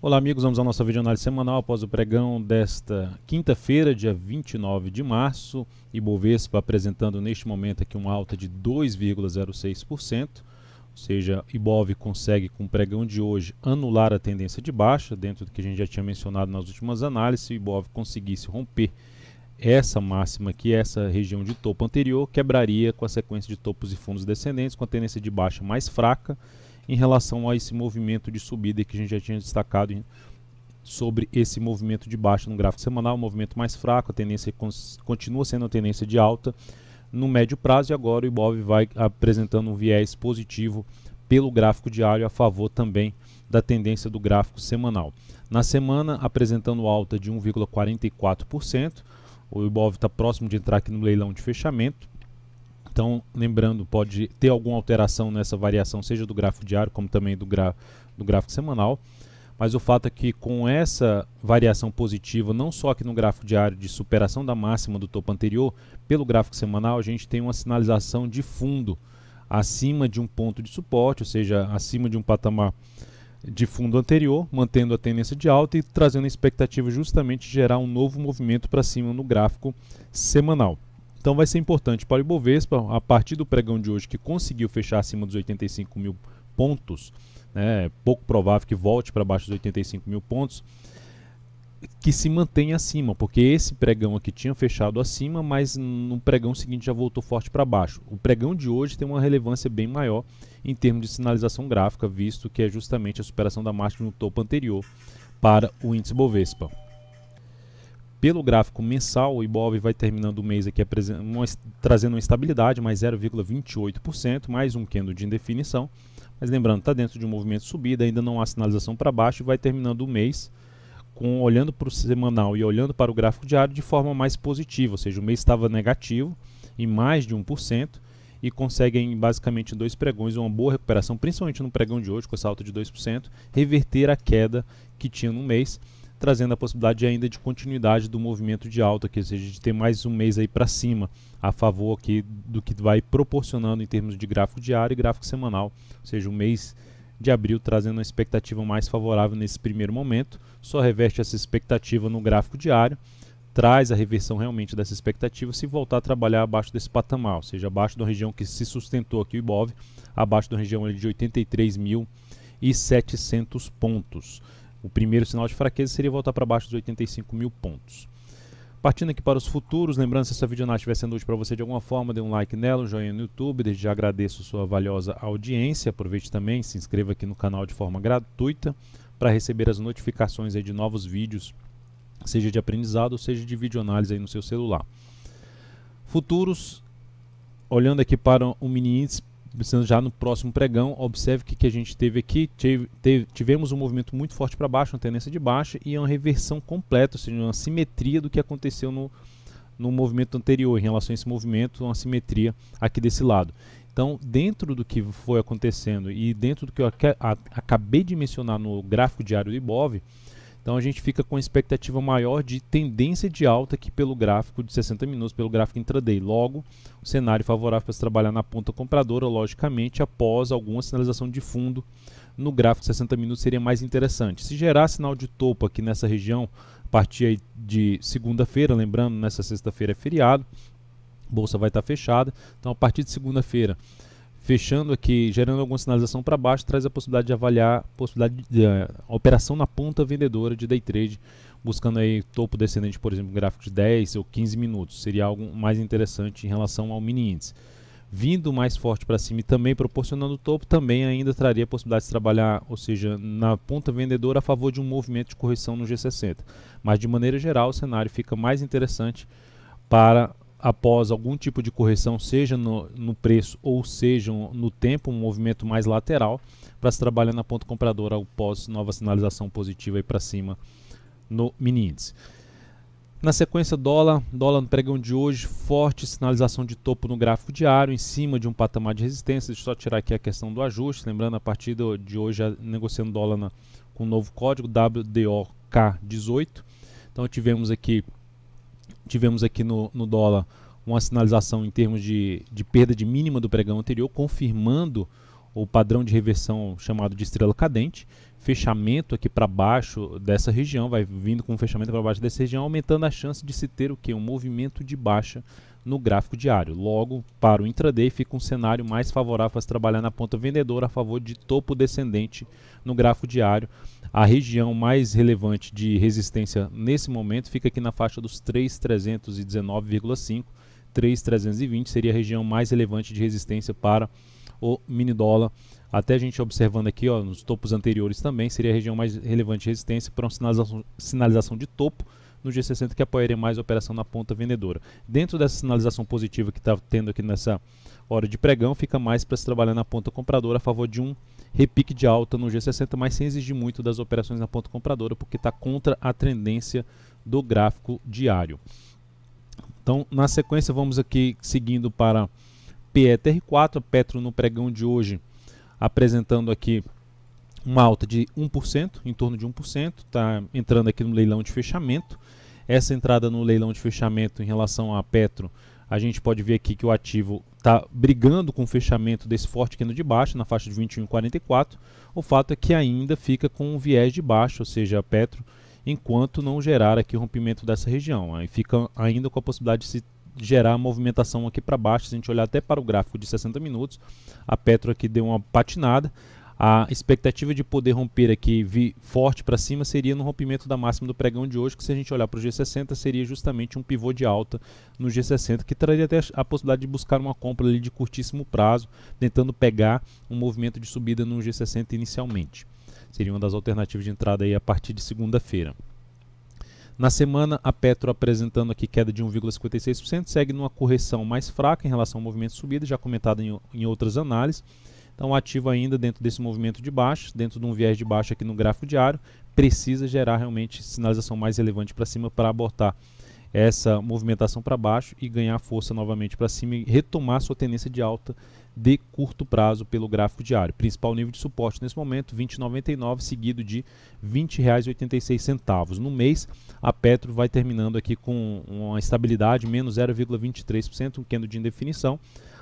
Olá amigos, vamos à nossa videoanálise semanal após o pregão desta quinta-feira, dia 29 de março. Ibovespa apresentando neste momento aqui uma alta de 2,06%, ou seja, Ibov consegue com o pregão de hoje anular a tendência de baixa, dentro do que a gente já tinha mencionado nas últimas análises. Se o Ibov conseguisse romper essa máxima aqui, essa região de topo anterior, quebraria com a sequência de topos e fundos descendentes, com a tendência de baixa mais fraca, em relação a esse movimento de subida que a gente já tinha destacado sobre esse movimento de baixa no gráfico semanal, um movimento mais fraco, a tendência continua sendo a tendência de alta no médio prazo, e agora o Ibov vai apresentando um viés positivo pelo gráfico diário a favor também da tendência do gráfico semanal. Na semana apresentando alta de 1,44%, o Ibov está próximo de entrar aqui no leilão de fechamento. Então, lembrando, pode ter alguma alteração nessa variação, seja do gráfico diário, como também do gráfico semanal. Mas o fato é que com essa variação positiva, não só aqui no gráfico diário de superação da máxima do topo anterior, pelo gráfico semanal a gente tem uma sinalização de fundo acima de um ponto de suporte, ou seja, acima de um patamar de fundo anterior, mantendo a tendência de alta e trazendo a expectativa justamente de gerar um novo movimento para cima no gráfico semanal. Então vai ser importante para o Ibovespa, a partir do pregão de hoje, que conseguiu fechar acima dos 85 mil pontos, né, é pouco provável que volte para baixo dos 85 mil pontos, que se mantenha acima, porque esse pregão aqui tinha fechado acima, mas no pregão seguinte já voltou forte para baixo. O pregão de hoje tem uma relevância bem maior em termos de sinalização gráfica, visto que é justamente a superação da máxima no topo anterior para o índice Bovespa. Pelo gráfico mensal, o Ibov vai terminando o mês aqui trazendo uma estabilidade, mais 0,28%, mais um candle de indefinição. Mas lembrando, está dentro de um movimento de subida, ainda não há sinalização para baixo e vai terminando o mês olhando para o semanal e olhando para o gráfico diário de forma mais positiva, ou seja, o mês estava negativo em mais de 1% e conseguem basicamente em dois pregões uma boa recuperação, principalmente no pregão de hoje, com essa alta de 2%, reverter a queda que tinha no mês, trazendo a possibilidade ainda de continuidade do movimento de alta, ou seja, de ter mais um mês aí para cima, a favor aqui do que vai proporcionando em termos de gráfico diário e gráfico semanal, ou seja, o mês de abril trazendo uma expectativa mais favorável nesse primeiro momento, só reverte essa expectativa no gráfico diário, traz a reversão realmente dessa expectativa se voltar a trabalhar abaixo desse patamar, ou seja, abaixo da região que se sustentou aqui o Ibov, abaixo da região de 83.700 pontos. O primeiro sinal de fraqueza seria voltar para baixo dos 85 mil pontos. Partindo aqui para os futuros, lembrando, se essa videoanálise estiver sendo útil para você de alguma forma, dê um like nela, um joinha no YouTube, desde já agradeço sua valiosa audiência. Aproveite também, se inscreva aqui no canal de forma gratuita para receber as notificações aí de novos vídeos, seja de aprendizado ou seja de videoanálise aí no seu celular. Futuros, olhando aqui para o mini índice, pensando já no próximo pregão, observe que a gente teve aqui, tivemos um movimento muito forte para baixo, uma tendência de baixa e uma reversão completa, ou seja, uma simetria do que aconteceu no movimento anterior, em relação a esse movimento, uma simetria aqui desse lado. Então, dentro do que foi acontecendo e dentro do que eu acabei de mencionar no gráfico diário do Ibov, então a gente fica com a expectativa maior de tendência de alta aqui pelo gráfico de 60 minutos, pelo gráfico intraday. Logo, o cenário favorável para se trabalhar na ponta compradora, logicamente, após alguma sinalização de fundo no gráfico de 60 minutos seria mais interessante. Se gerar sinal de topo aqui nessa região, a partir aí de segunda-feira, lembrando, nessa sexta-feira é feriado, a bolsa vai estar fechada, então a partir de segunda-feira, fechando aqui, gerando alguma sinalização para baixo, traz a possibilidade de avaliar a operação na ponta vendedora de day trade, buscando aí topo descendente, por exemplo, gráfico de 10 ou 15 minutos. Seria algo mais interessante em relação ao mini índice. Vindo mais forte para cima e também proporcionando topo, também ainda traria a possibilidade de trabalhar, ou seja, na ponta vendedora a favor de um movimento de correção no G60. Mas de maneira geral o cenário fica mais interessante para após algum tipo de correção, seja no preço ou seja no tempo, um movimento mais lateral, para se trabalhar na ponta compradora após nova sinalização positiva para cima no mini índice. Na sequência, dólar no pregão de hoje, forte sinalização de topo no gráfico diário, em cima de um patamar de resistência. Deixa eu só tirar aqui a questão do ajuste, lembrando, a partir de hoje, já negociando dólar com o novo código WDOK18. Então tivemos aqui no dólar uma sinalização em termos de perda de mínima do pregão anterior, confirmando o padrão de reversão chamado de estrela cadente, fechamento aqui para baixo dessa região, vai vindo com um fechamento para baixo dessa região, aumentando a chance de se ter o que? Um movimento de baixa no gráfico diário. Logo, para o intraday fica um cenário mais favorável para se trabalhar na ponta vendedora a favor de topo descendente no gráfico diário. A região mais relevante de resistência nesse momento fica aqui na faixa dos 3.319,5, 3.320 seria a região mais relevante de resistência para o mini dólar. Até a gente observando aqui, ó, nos topos anteriores também, seria a região mais relevante de resistência para uma sinalização de topo no G60 que apoiaria mais a operação na ponta vendedora. Dentro dessa sinalização positiva que está tendo aqui nessa hora de pregão, fica mais para se trabalhar na ponta compradora a favor de um repique de alta no G60, mas sem exigir muito das operações na ponta compradora, porque está contra a tendência do gráfico diário. Então, na sequência, vamos aqui seguindo para PETR4, a Petro no pregão de hoje, apresentando aqui uma alta de 1%, em torno de 1%, está entrando aqui no leilão de fechamento. Essa entrada no leilão de fechamento em relação à Petro, a gente pode ver aqui que o ativo está brigando com o fechamento desse forte candle de baixa, na faixa de 21,44. O fato é que ainda fica com um viés de baixa, ou seja, a Petro, enquanto não gerar aqui o rompimento dessa região. Aí fica ainda com a possibilidade de se gerar movimentação aqui para baixo. Se a gente olhar até para o gráfico de 60 minutos, a Petro aqui deu uma patinada. A expectativa de poder romper aqui vir forte para cima seria no rompimento da máxima do pregão de hoje, que se a gente olhar para o G60 seria justamente um pivô de alta no G60, que traria até a possibilidade de buscar uma compra ali de curtíssimo prazo, tentando pegar um movimento de subida no G60 inicialmente. Seria uma das alternativas de entrada aí a partir de segunda-feira. Na semana, a Petro apresentando aqui queda de 1,56%, segue numa correção mais fraca em relação ao movimento de subida, já comentado em outras análises. Então, ativo ainda dentro desse movimento de baixa, dentro de um viés de baixa aqui no gráfico diário, precisa gerar realmente sinalização mais relevante para cima para abortar essa movimentação para baixo e ganhar força novamente para cima e retomar sua tendência de alta de curto prazo pelo gráfico diário. Principal nível de suporte nesse momento, 20,99, seguido de R$ 20,86. No mês, a Petro vai terminando aqui com uma estabilidade, menos 0,23%, um candle de indefinição,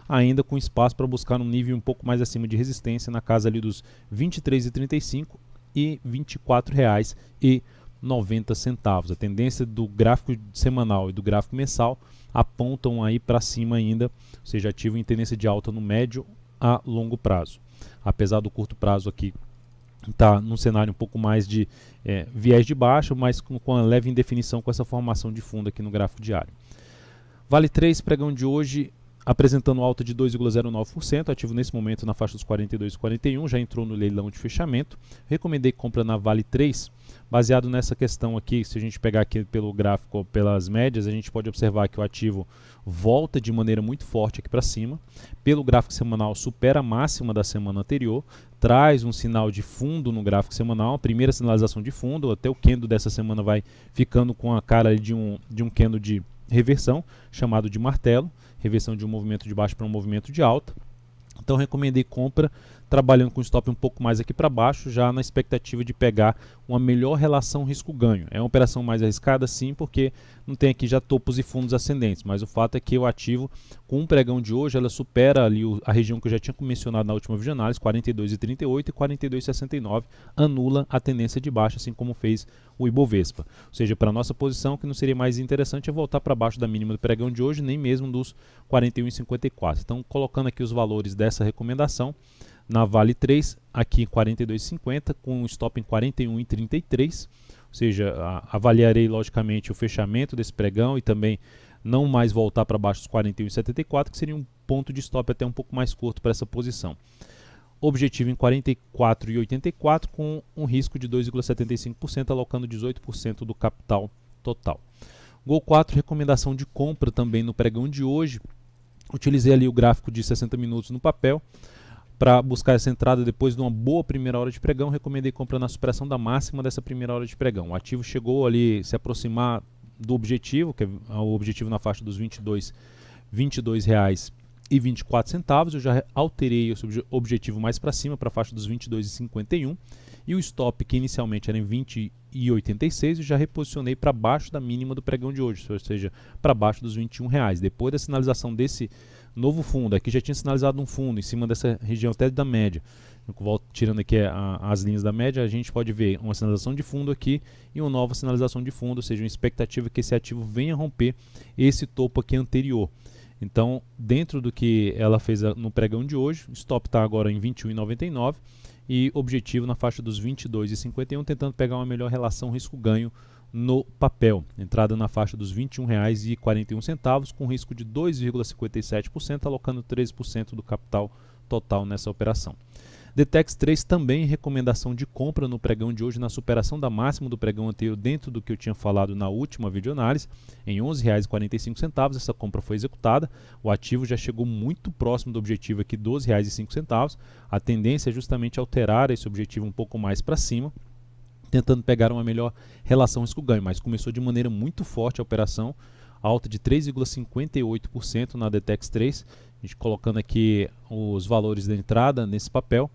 ainda com espaço para buscar um nível um pouco mais acima de resistência, na casa ali dos R$ 23,35 e R$ 24,90. A tendência do gráfico semanal e do gráfico mensal apontam aí para cima ainda, ou seja, ativo em tendência de alta no médio a longo prazo. Apesar do curto prazo aqui está num cenário um pouco mais de viés de baixa, mas com a leve indefinição com essa formação de fundo aqui no gráfico diário. Vale 3, pregão de hoje, apresentando alta de 2,09%, ativo nesse momento na faixa dos 42,41, já entrou no leilão de fechamento. Recomendei compra na Vale 3, baseado nessa questão aqui. Se a gente pegar aqui pelo gráfico, pelas médias, a gente pode observar que o ativo volta de maneira muito forte aqui para cima. Pelo gráfico semanal, supera a máxima da semana anterior, traz um sinal de fundo no gráfico semanal, a primeira sinalização de fundo. Até o candle dessa semana vai ficando com a cara de um candle de reversão, chamado de martelo, reversão de um movimento de baixo para um movimento de alta. Então recomendei compra, trabalhando com stop um pouco mais aqui para baixo, já na expectativa de pegar uma melhor relação risco-ganho. É uma operação mais arriscada sim, porque não tem aqui já topos e fundos ascendentes, mas o fato é que o ativo, com o pregão de hoje, ela supera ali a região que eu já tinha mencionado na última videoanálise, 42,38 e 42,69, anula a tendência de baixa, assim como fez o Ibovespa. Ou seja, para a nossa posição, o que não seria mais interessante é voltar para baixo da mínima do pregão de hoje, nem mesmo dos 41,54. Então, colocando aqui os valores dessa recomendação, na Vale 3, aqui em 42,50, com um stop em 41,33, ou seja, avaliarei logicamente o fechamento desse pregão e também não mais voltar para baixo dos 41,74, que seria um ponto de stop até um pouco mais curto para essa posição. Objetivo em 44,84, com um risco de 2,75%, alocando 18% do capital total. Gol 4, recomendação de compra também no pregão de hoje. Utilizei ali o gráfico de 60 minutos no papel para buscar essa entrada depois de uma boa primeira hora de pregão. Recomendei compra na superação da máxima dessa primeira hora de pregão. O ativo chegou ali se aproximar do objetivo, que é o objetivo na faixa dos R$ 22,24. Eu já alterei esse objetivo mais para cima, para a faixa dos R$ 22,51. E o stop, que inicialmente era em R$ 20,86, eu já reposicionei para baixo da mínima do pregão de hoje, ou seja, para baixo dos R$ 21. Depois da sinalização desse Novo fundo, aqui já tinha sinalizado um fundo em cima dessa região até da média. Tirando aqui as linhas da média, a gente pode ver uma sinalização de fundo aqui e uma nova sinalização de fundo, ou seja, uma expectativa que esse ativo venha romper esse topo aqui anterior. Então, dentro do que ela fez no pregão de hoje, o stop está agora em 21,99 e objetivo na faixa dos 22,51, tentando pegar uma melhor relação risco-ganho no papel. Entrada na faixa dos R$ 21,41, com risco de 2,57%, alocando 13% do capital total nessa operação. Detex 3 também recomendação de compra no pregão de hoje na superação da máxima do pregão anterior dentro do que eu tinha falado na última videoanálise, em R$ 11,45, essa compra foi executada, o ativo já chegou muito próximo do objetivo aqui, R$ 12,05, a tendência é justamente alterar esse objetivo um pouco mais para cima, tentando pegar uma melhor relação risco-ganho, mas começou de maneira muito forte a operação, alta de 3,58% na Detex 3, a gente colocando aqui os valores da entrada nesse papel,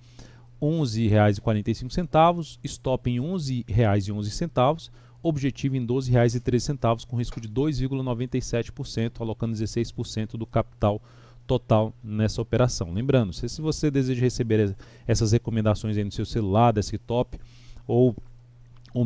R$ 11,45, stop em R$ 11,11, objetivo em R$ 12,13, com risco de 2,97%, alocando 16% do capital total nessa operação. Lembrando, se você deseja receber essas recomendações aí no seu celular, desktop, ou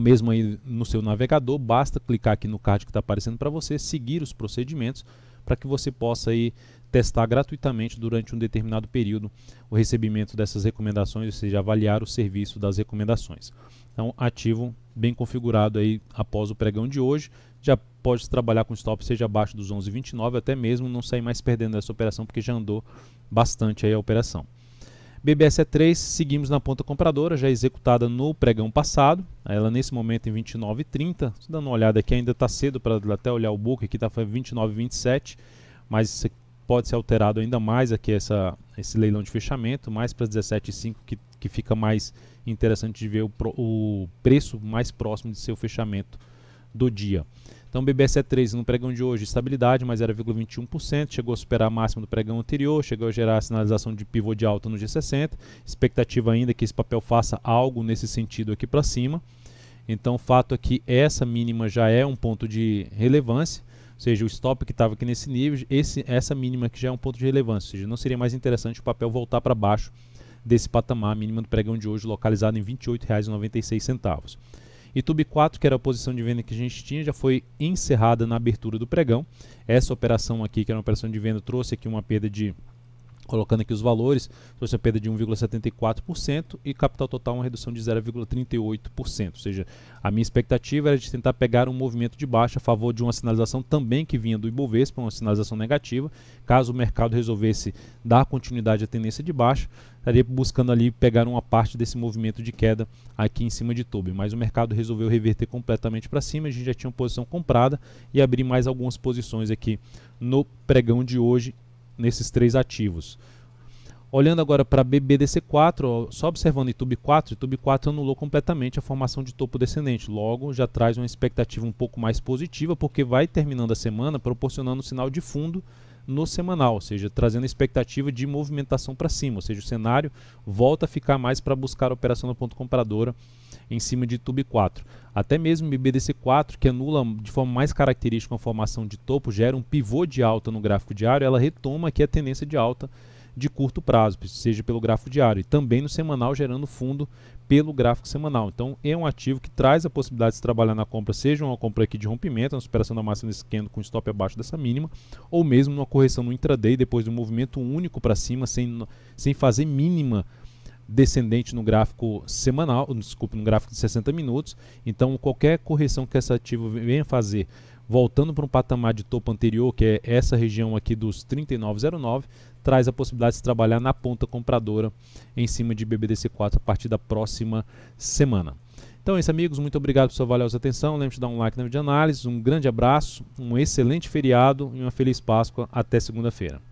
mesmo aí no seu navegador, basta clicar aqui no card que está aparecendo para você, seguir os procedimentos para que você possa aí testar gratuitamente durante um determinado período o recebimento dessas recomendações, ou seja, avaliar o serviço das recomendações. Então, ativo bem configurado aí após o pregão de hoje, já pode trabalhar com stop seja abaixo dos 11,29, até mesmo não sair mais perdendo essa operação, porque já andou bastante aí a operação. BBSE3, seguimos na ponta compradora, já executada no pregão passado, ela nesse momento em 29,30, dando uma olhada aqui, ainda está cedo para até olhar o book, aqui está 29,27, mas isso pode ser alterado ainda mais aqui esse leilão de fechamento, mais para 17,5 que fica mais interessante de ver o preço mais próximo de seu fechamento do dia. Então, BBSE3 no pregão de hoje, estabilidade, mais 0,21%, chegou a superar a máxima do pregão anterior, chegou a gerar a sinalização de pivô de alta no G60, expectativa ainda que esse papel faça algo nesse sentido aqui para cima. Então, o fato é que essa mínima já é um ponto de relevância, ou seja, o stop que estava aqui nesse nível, essa mínima aqui já é um ponto de relevância, ou seja, não seria mais interessante o papel voltar para baixo desse patamar mínima do pregão de hoje, localizado em R$ 28,96. YouTube 4, que era a posição de venda que a gente tinha, já foi encerrada na abertura do pregão. Essa operação aqui, que era uma operação de venda, trouxe aqui uma perda de, colocando aqui os valores, trouxe a perda de 1,74% e capital total uma redução de 0,38%. Ou seja, a minha expectativa era de tentar pegar um movimento de baixa a favor de uma sinalização também que vinha do Ibovespa, uma sinalização negativa. Caso o mercado resolvesse dar continuidade à tendência de baixa, estaria buscando ali pegar uma parte desse movimento de queda aqui em cima de Toby, mas o mercado resolveu reverter completamente para cima, a gente já tinha uma posição comprada e abrir mais algumas posições aqui no pregão de hoje nesses três ativos. Olhando agora para BBDC4, só observando YouTube 4, YouTube 4 anulou completamente a formação de topo descendente, logo já traz uma expectativa um pouco mais positiva, porque vai terminando a semana proporcionando um sinal de fundo no semanal, ou seja, trazendo a expectativa de movimentação para cima, ou seja, o cenário volta a ficar mais para buscar a operação na ponta compradora em cima de YouTube 4. Até mesmo BBDC4, que anula de forma mais característica uma formação de topo, gera um pivô de alta no gráfico diário, ela retoma aqui a tendência de alta de curto prazo, seja pelo gráfico diário e também no semanal, gerando fundo pelo gráfico semanal. Então é um ativo que traz a possibilidade de se trabalhar na compra, seja uma compra aqui de rompimento, uma superação da máxima desse candle com stop abaixo dessa mínima, ou mesmo uma correção no intraday depois de um movimento único para cima, sem fazer mínima descendente no gráfico semanal, desculpe, no gráfico de 60 minutos. Então qualquer correção que esse ativo venha fazer, voltando para um patamar de topo anterior, que é essa região aqui dos 39,09, traz a possibilidade de se trabalhar na ponta compradora em cima de BBDC4 a partir da próxima semana. Então é isso, amigos, muito obrigado por sua valiosa atenção, lembre-se de dar um like na videoanálise, um grande abraço, um excelente feriado e uma feliz Páscoa, até segunda-feira.